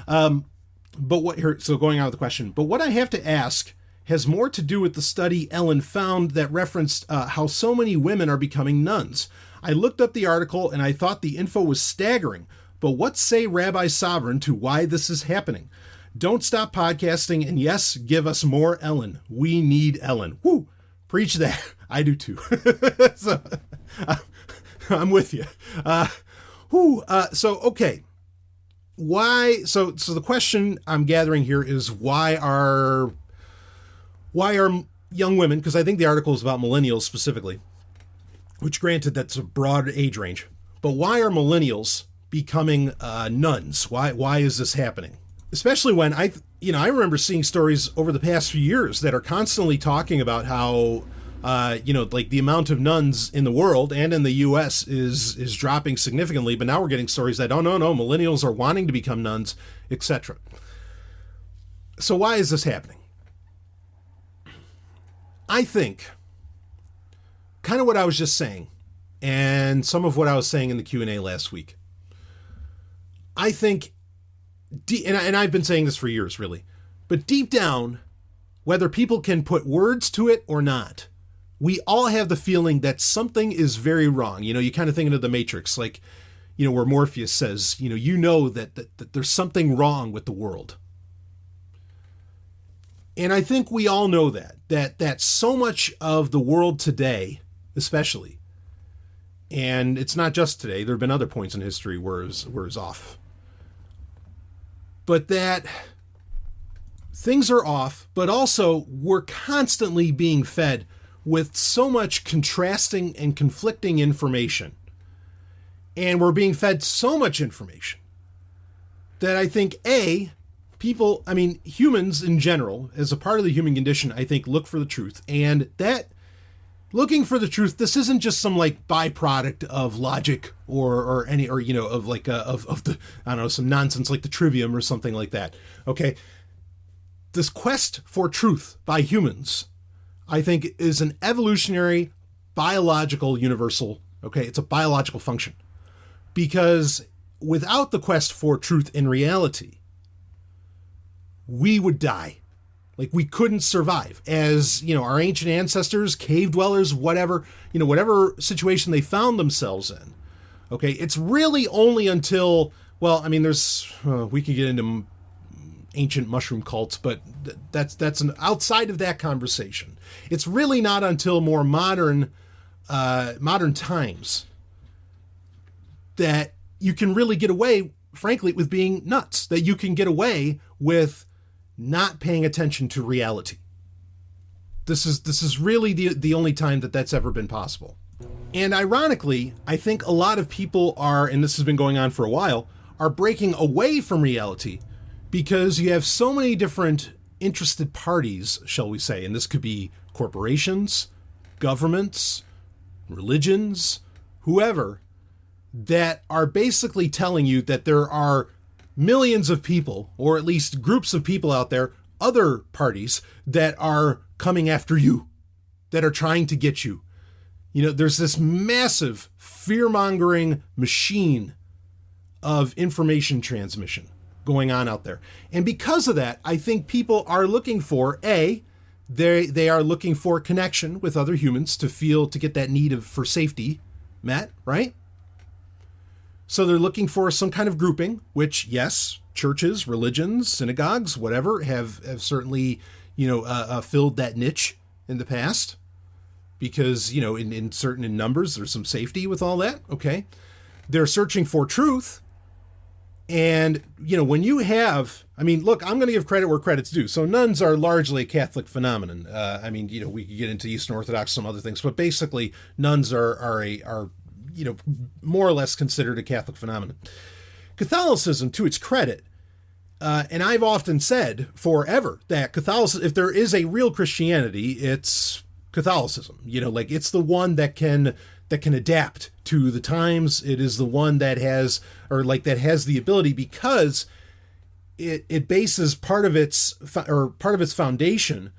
S1: So going on with the question, but what I have to ask has more to do with the study Ellen found that referenced how so many women are becoming nuns. I looked up the article and I thought the info was staggering, but what say Rabbi Sovereign to why this is happening? Don't stop podcasting, and yes, give us more Ellen. We need Ellen. Woo! Preach that. I do too. So, I'm with you. So, okay. why? So the question I'm gathering here is why are young women? Because I think the article is about millennials specifically, which granted that's a broad age range, but why are millennials becoming nuns? Why is this happening? Especially when I remember seeing stories over the past few years that are constantly talking about how like the amount of nuns in the world and in the U.S. is dropping significantly, but now we're getting stories that, oh, no, millennials are wanting to become nuns, etc. So why is this happening? I think kind of what I was just saying and some of what I was saying in the Q&A last week. I think, and I've been saying this for years, really, but deep down, whether people can put words to it or not, we all have the feeling that something is very wrong. You kind of think of the Matrix, like, where Morpheus says, that there's something wrong with the world. And I think we all know that so much of the world today, especially, and it's not just today, there have been other points in history where it's off, but that things are off, but also we're constantly being fed with so much contrasting and conflicting information. And we're being fed so much information that I think, humans in general, as a part of the human condition, I think look for the truth. And that looking for the truth, this isn't just some like byproduct of logic or some nonsense like the trivium or something like that. Okay. This quest for truth by humans, I think, is an evolutionary, biological, universal. Okay. It's a biological function, because without the quest for truth in reality, we would die. Like, we couldn't survive as, our ancient ancestors, cave dwellers, whatever situation they found themselves in. Okay. It's really only until, we could get into ancient mushroom cults, but that's an outside of that conversation. It's really not until more modern times that you can really get away, frankly, with being nuts, that you can get away with not paying attention to reality. This is really the only time that's ever been possible. And ironically, I think a lot of people are, and this has been going on for a while, are breaking away from reality because you have so many different interested parties, shall we say, and this could be corporations, governments, religions, whoever, that are basically telling you that there are millions of people, or at least groups of people out there, other parties, that are coming after you, that are trying to get you. There's this massive fear-mongering machine of information transmission going on out there. And because of that, I think people are looking for, they are looking for connection with other humans to get that need for safety met, right? So they're looking for some kind of grouping, which, yes, churches, religions, synagogues, whatever, have certainly, filled that niche in the past, because, in numbers, there's some safety with all that. Okay. They're searching for truth. And, when you have, look, I'm going to give credit where credit's due. So nuns are largely a Catholic phenomenon. We could get into Eastern Orthodox, some other things, but basically nuns are more or less considered a Catholic phenomenon. Catholicism, to its credit, and I've often said forever that Catholicism, if there is a real Christianity, it's Catholicism. It's the one that can adapt to the times. It is the one that has the ability, because it bases part of its foundation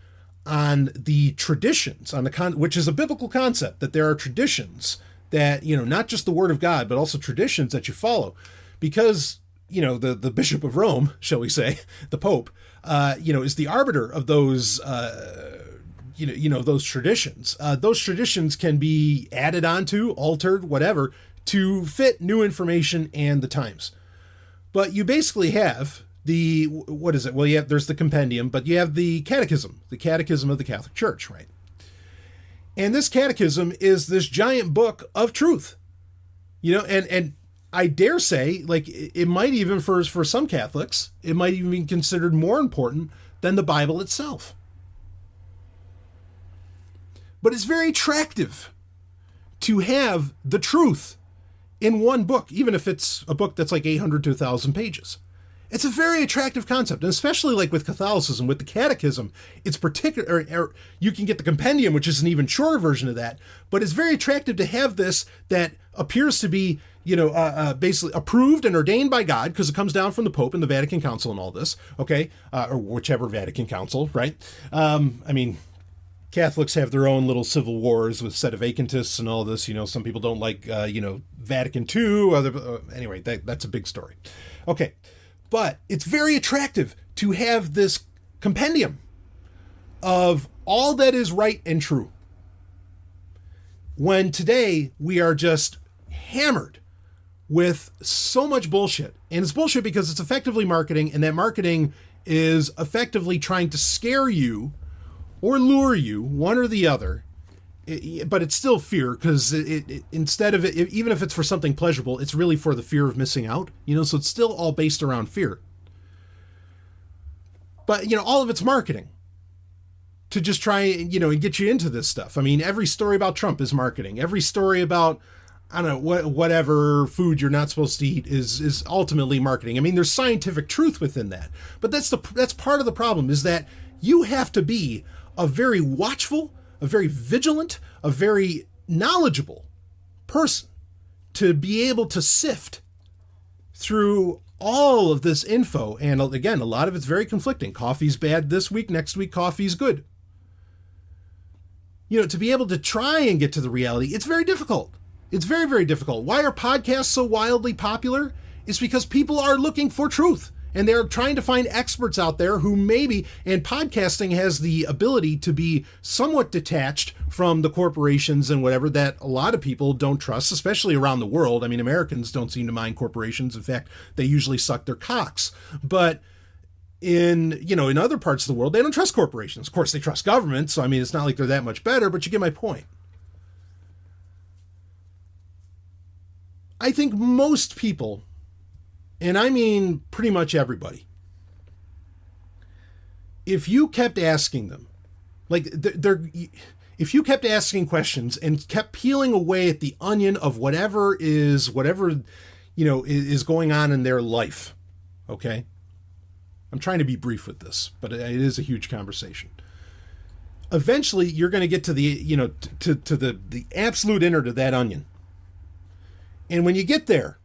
S1: on the traditions, which is a biblical concept, that there are traditions that, not just the word of God, but also traditions that you follow, because, the Bishop of Rome, shall we say, the Pope, is the arbiter of those, those traditions. Those traditions can be added onto, altered, whatever, to fit new information and the times. But you basically have there's the compendium, but you have the catechism of the Catholic Church, right? And this catechism is this giant book of truth, and I dare say, like, it might even, for some Catholics, it might even be considered more important than the Bible itself. But it's very attractive to have the truth in one book, even if it's a book that's like 800 to 1,000 pages. It's a very attractive concept, and especially like with Catholicism, with the Catechism, it's particular. Or you can get the Compendium, which is an even shorter version of that, but it's very attractive to have this that appears to be, basically approved and ordained by God, because it comes down from the Pope and the Vatican Council and all this, okay, or whichever Vatican Council, right? Catholics have their own little civil wars with sedevacantists and all this. Some people don't like, Vatican II. Anyway, that's a big story. Okay, but it's very attractive to have this compendium of all that is right and true. When today we are just hammered with so much bullshit. And it's bullshit because it's effectively marketing, and that marketing is effectively trying to scare you or lure you, one or the other, but it's still fear, because it instead of it, even if it's for something pleasurable, it's really for the fear of missing out, so it's still all based around fear. But, all of it's marketing to just try, and get you into this stuff. Every story about Trump is marketing. Every story about, I don't know, whatever food you're not supposed to eat is ultimately marketing. There's scientific truth within that, but that's part of the problem, is that you have to be a very watchful, a very vigilant, a very knowledgeable person to be able to sift through all of this info. And again, a lot of it's very conflicting. Coffee's bad this week, next week coffee's good. To be able to try and get to the reality, it's very difficult. It's very, very difficult. Why are podcasts so wildly popular? It's because people are looking for truth. And they're trying to find experts out there who maybe, and podcasting has the ability to be somewhat detached from the corporations and whatever that a lot of people don't trust, especially around the world. Americans don't seem to mind corporations. In fact, they usually suck their cocks. But in other parts of the world, they don't trust corporations. Of course, they trust government. So, it's not like they're that much better, but you get my point. I think most people, and I mean pretty much everybody, if you kept asking them, if you kept asking questions and kept peeling away at the onion of whatever is going on in their life, okay? I'm trying to be brief with this, but it is a huge conversation. Eventually, you're going to get to the, to the absolute inner to that onion. And when you get there,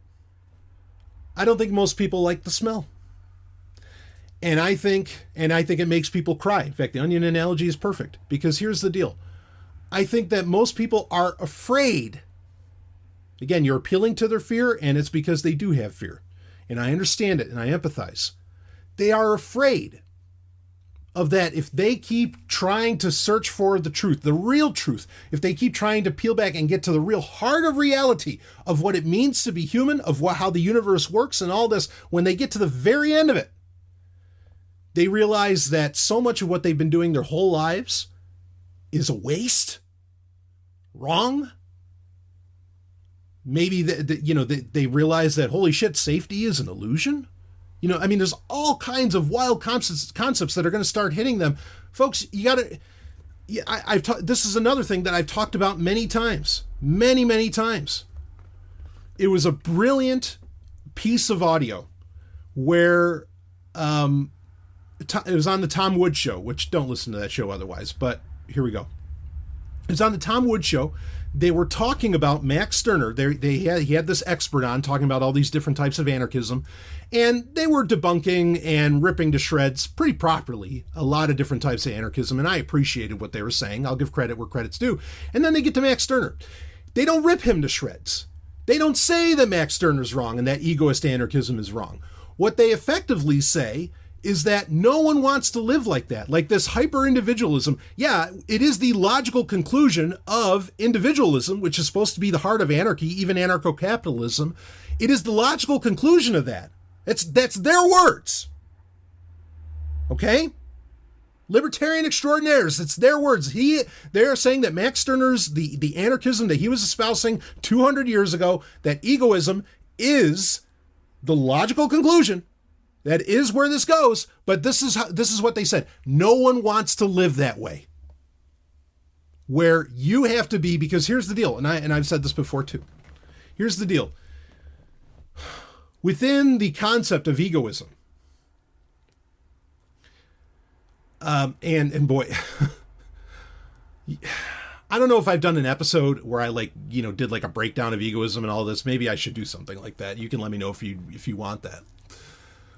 S1: I don't think most people like the smell. And I think it makes people cry. In fact, the onion analogy is perfect, because here's the deal. I think that most people are afraid. Again, you're appealing to their fear, and it's because they do have fear. And I understand it, and I empathize. They are afraid of that. If they keep trying to search for the truth, the real truth, if they keep trying to peel back and get to the real heart of reality of what it means to be human, of how the universe works and all this, when they get to the very end of it, they realize that so much of what they've been doing their whole lives is a waste, wrong. Maybe they realize that, holy shit, safety is an illusion. There's all kinds of wild concepts that are going to start hitting them. Folks, you got to... this is another thing that I've talked about many times. Many times. It was a brilliant piece of audio where it was on the Tom Woods Show, which don't listen to that show otherwise, but here we go. It's on the Tom Woods Show. They were talking about Max Stirner. He had this expert on talking about all these different types of anarchism, and they were debunking and ripping to shreds pretty properly a lot of different types of anarchism, and I appreciated what they were saying. I'll give credit where credit's due. And then they get to Max Stirner. They don't rip him to shreds. They don't say that Max Stirner's wrong and that egoist anarchism is wrong. What they effectively say is that no one wants to live like that, like this hyper-individualism. Yeah, it is the logical conclusion of individualism, which is supposed to be the heart of anarchy, even anarcho-capitalism. It is the logical conclusion of that. That's their words. Okay? Libertarian extraordinaires, it's their words. They're saying that Max Stirner's, the anarchism that he was espousing 200 years ago, that egoism is the logical conclusion. That is where this goes, but this is what they said. No one wants to live that way. Where you have to be, because here's the deal, and I've said this before too. Here's the deal. Within the concept of egoism, and boy, I don't know if I've done an episode where I did like a breakdown of egoism and all this. Maybe I should do something like that. You can let me know if you want that.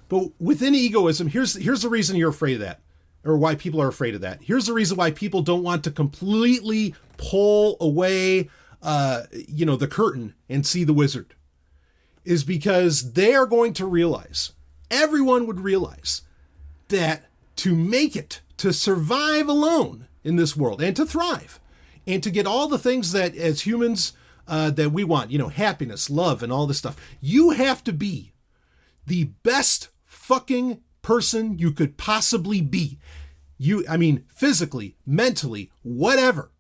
S1: But within egoism, here's the reason you're afraid of that, or why people are afraid of that. Here's the reason why people don't want to completely pull away, the curtain and see the wizard, is because they are going to realize, everyone would realize, that to make it, to survive alone in this world and to thrive and to get all the things that as humans that we want, happiness, love, and all this stuff, you have to be the best fucking person you could possibly be. Physically, mentally, whatever.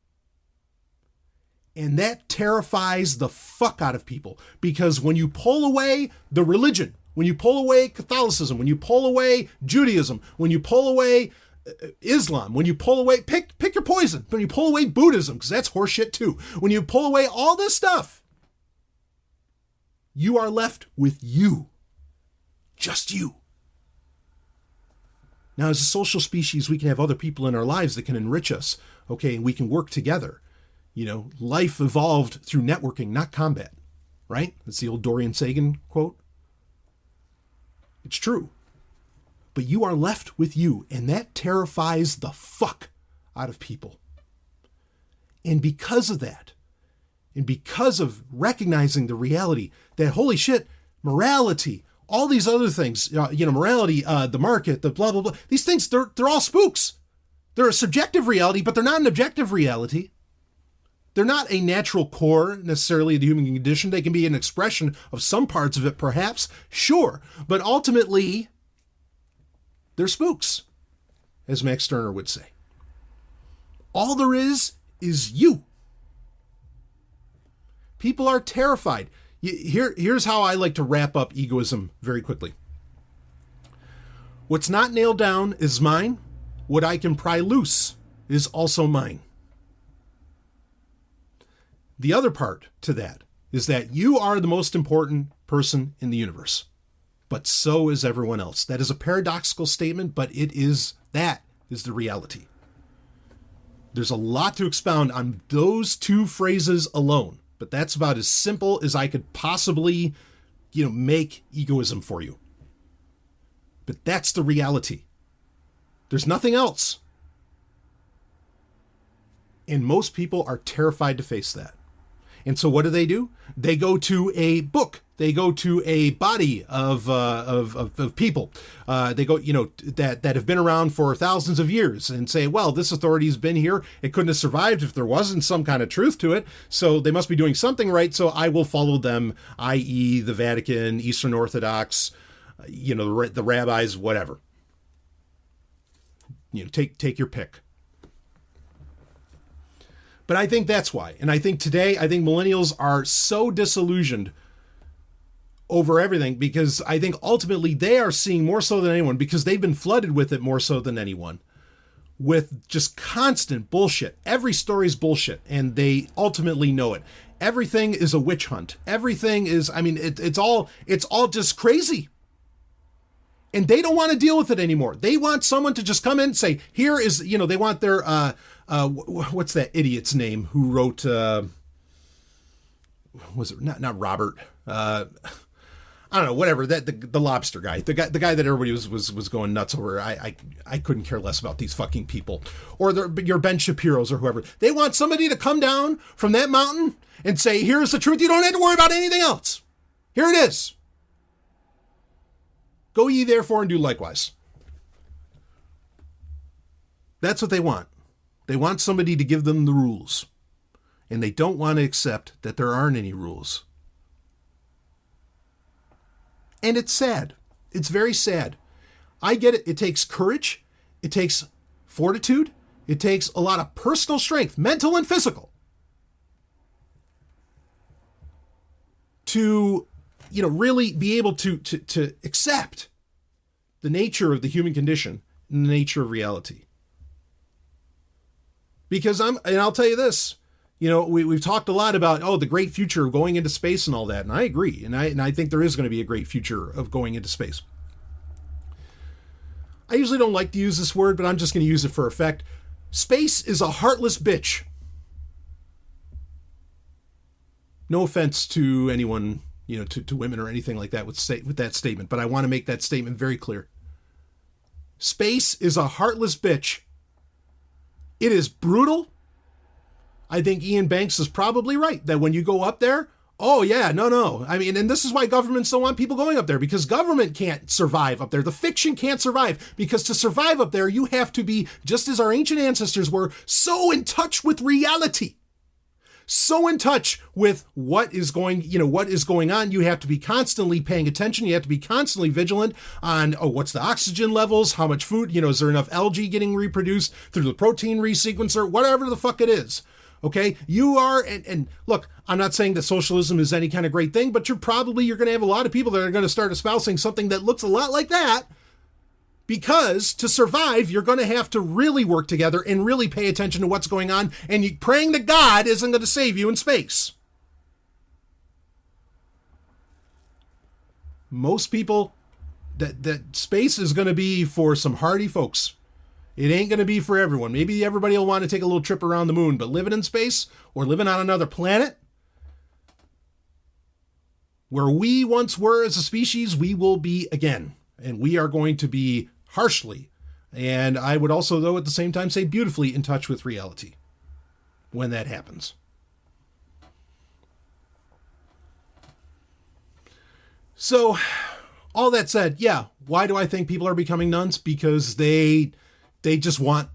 S1: And that terrifies the fuck out of people, because when you pull away the religion, when you pull away Catholicism, when you pull away Judaism, when you pull away Islam, when you pull away, pick your poison, when you pull away Buddhism, because that's horseshit too. When you pull away all this stuff, you are left with you. Just you. Now, as a social species, we can have other people in our lives that can enrich us, okay, and we can work together. Life evolved through networking, not combat, right? That's the old Dorian Sagan quote. It's true. But you are left with you, and that terrifies the fuck out of people. And because of that, and because of recognizing the reality that, holy shit, morality, all these other things, morality, the market, the blah, blah, blah. These things, they're all spooks. They're a subjective reality, but they're not an objective reality. They're not a natural core, necessarily, of the human condition. They can be an expression of some parts of it, perhaps. Sure. But ultimately, they're spooks, as Max Stirner would say. All there is you. People are terrified. Here's how I like to wrap up egoism very quickly. What's not nailed down is mine. What I can pry loose is also mine. The other part to that is that you are the most important person in the universe, but so is everyone else. That is a paradoxical statement, but that is the reality. There's a lot to expound on those two phrases alone. But that's about as simple as I could possibly, make egoism for you. But that's the reality. There's nothing else. And most people are terrified to face that. And so what do? They go to a book. They go to a body of people. They go, that have been around for thousands of years and say, well, this authority's been here. It couldn't have survived if there wasn't some kind of truth to it. So they must be doing something right. So I will follow them, i.e. the Vatican, Eastern Orthodox, the rabbis, whatever. Take your pick. But I think that's why. And I think today, millennials are so disillusioned over everything, because I think ultimately they are seeing more so than anyone, because they've been flooded with it more so than anyone, with just constant bullshit. Every story's bullshit, and they ultimately know it. Everything is a witch hunt. Everything is, it's all just crazy. And they don't want to deal with it anymore. They want someone to just come in and say, here is, they want their, what's that idiot's name who wrote, was it not Robert, I don't know, whatever, that the lobster guy, the guy that everybody was going nuts over. I couldn't care less about these fucking people, or your Ben Shapiro's or whoever. They want somebody to come down from that mountain and say, here's the truth. You don't have to worry about anything else. Here it is. Go ye therefore and do likewise. That's what they want. They want somebody to give them the rules, and they don't want to accept that there aren't any rules. And it's sad. It's very sad. I get it. It takes courage. It takes fortitude. It takes a lot of personal strength, mental and physical, to really be able to accept the nature of the human condition and the nature of reality. Because I'll tell you this, we've talked a lot about, the great future of going into space and all that. And I agree. And I think there is going to be a great future of going into space. I usually don't like to use this word, but I'm just going to use it for effect. Space is a heartless bitch. No offense to anyone, to women or anything like that with that statement, but I want to make that statement very clear. Space is a heartless bitch. It is brutal. I think Ian Banks is probably right that when you go up there, oh yeah, no. I mean, and this is why governments don't want people going up there, because government can't survive up there. The fiction can't survive, because to survive up there, you have to be, just as our ancient ancestors were, so in touch with reality. So in touch with what is going on. You have to be constantly paying attention. You have to be constantly vigilant on, what's the oxygen levels? How much food? Is there enough algae getting reproduced through the protein resequencer? Whatever the fuck it is. Okay, you are, and look, I'm not saying that socialism is any kind of great thing, but you're going to have a lot of people that are going to start espousing something that looks a lot like that, because to survive, you're going to have to really work together and really pay attention to what's going on, and praying to God isn't going to save you in space. Most people, that space is going to be for some hardy folks. It ain't going to be for everyone. Maybe everybody will want to take a little trip around the moon, but living in space or living on another planet where we once were as a species, we will be again. And we are going to be harshly, and I would also, though, at the same time say beautifully in touch with reality when that happens. So, all that said, yeah, why do I think people are becoming nuns? Because they want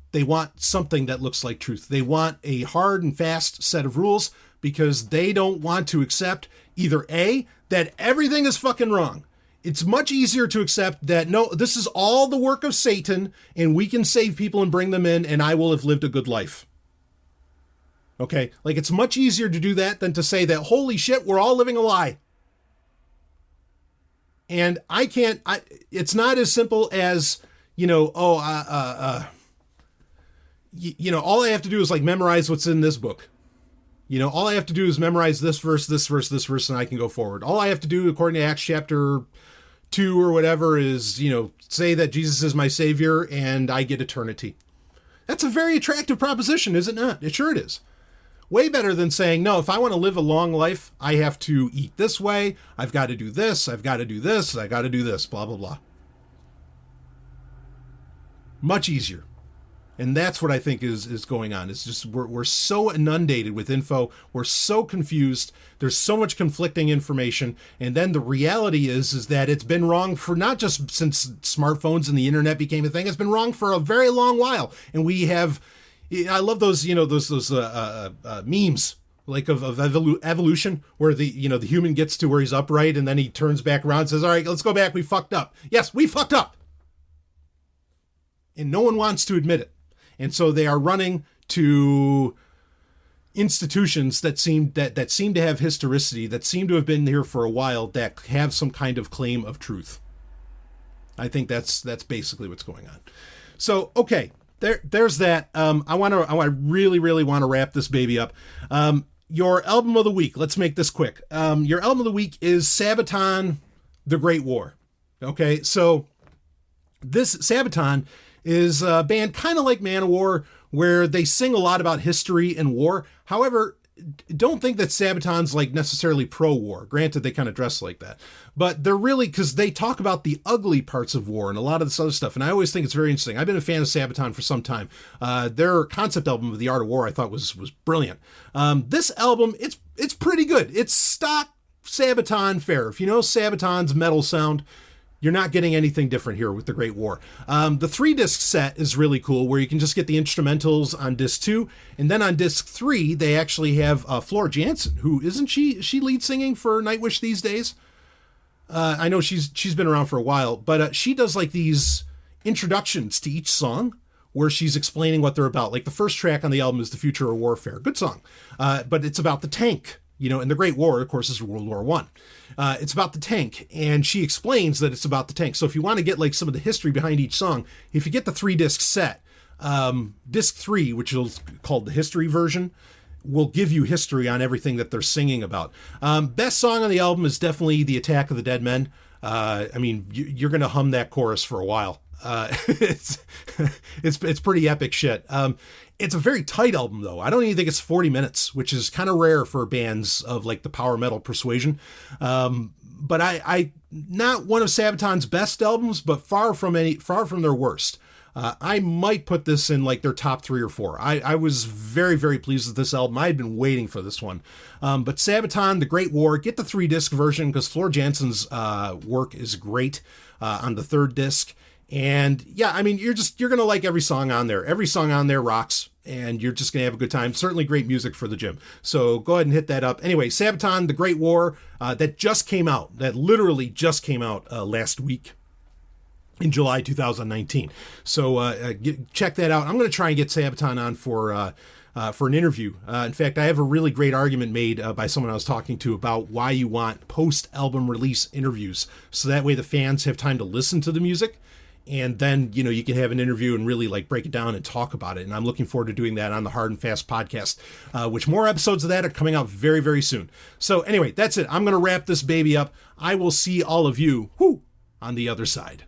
S1: something that looks like truth. They want a hard and fast set of rules, because they don't want to accept either A, that everything is fucking wrong. It's much easier to accept that, no, this is all the work of Satan, and we can save people and bring them in, and I will have lived a good life. Okay? Like, it's much easier to do that than to say that, holy shit, we're all living a lie. And it's not as simple as, all I have to do is like memorize what's in this book. All I have to do is memorize this verse, and I can go forward. All I have to do, according to Acts chapter 2 or whatever, is, say that Jesus is my savior and I get eternity. That's a very attractive proposition, is it not? It sure it is. Way better than saying, no, if I want to live a long life, I have to eat this way. I've got to do this. I've got to do this. I got to do this, blah, blah, blah. Much easier. And that's what I think is going on. It's just we're so inundated with info. We're so confused. There's so much conflicting information. And then the reality is that it's been wrong for not just since smartphones and the internet became a thing. It's been wrong for a very long while. And we have, I love those, those memes like of evolution, where the human gets to where he's upright and then he turns back around and says, all right, let's go back. We fucked up. Yes, we fucked up. And no one wants to admit it. And so they are running to institutions that seem to have historicity, that seem to have been here for a while, that have some kind of claim of truth. I think that's basically what's going on. So, okay, there's that. I really want to wrap this baby up. Your album of the week, let's make this quick. Your album of the week is Sabaton The Great War. Okay, so this Sabaton is a band kind of like Manowar, where they sing a lot about history and war. However, don't think that Sabaton's like necessarily pro-war. Granted, they kind of dress like that. But they're really, because they talk about the ugly parts of war and a lot of this other stuff. And I always think it's very interesting. I've been a fan of Sabaton for some time. Their concept album of The Art of War I thought was brilliant. This album, it's pretty good. It's stock Sabaton fare. If you know Sabaton's metal sound, you're not getting anything different here with The Great War. The 3-disc set is really cool, where you can just get the instrumentals on disc 2. And then on disc 3, they actually have Flora Jansen, who isn't she lead singing for Nightwish these days? I know she's been around for a while, but she does like these introductions to each song where she's explaining what they're about. Like the first track on the album is The Future of Warfare. Good song. But it's about the tank. and the Great War, of course, is World War One. It's about the tank, and she explains that it's about the tank. So if you want to get like some of the history behind each song, if you get the 3-disc set, disc 3, which is called the history version, will give you history on everything that they're singing about. Best song on the album is definitely The Attack of the Dead Men. You're going to hum that chorus for a while. It's pretty epic shit. It's a very tight album, though. I don't even think it's 40 minutes, which is kind of rare for bands of like the power metal persuasion. But I not one of Sabaton's best albums, but far from their worst. I might put this in like their top 3 or 4. I was very, very pleased with this album. I had been waiting for this one. But Sabaton, The Great War, get the 3-disc version because Floor Jansen's work is great on the 3rd disc. And yeah, you're going to like every song on there. Every song on there rocks, and you're just going to have a good time. Certainly great music for the gym. So go ahead and hit that up. Anyway, Sabaton, The Great War, that literally just came out last week in July 2019. So check that out. I'm going to try and get Sabaton on for an interview. In fact, I have a really great argument made by someone I was talking to about why you want post-album release interviews. So that way the fans have time to listen to the music. And then, you can have an interview and really like break it down and talk about it. And I'm looking forward to doing that on the Hard and Fast podcast, which more episodes of that are coming out very, very soon. So anyway, that's it. I'm going to wrap this baby up. I will see all of you on the other side.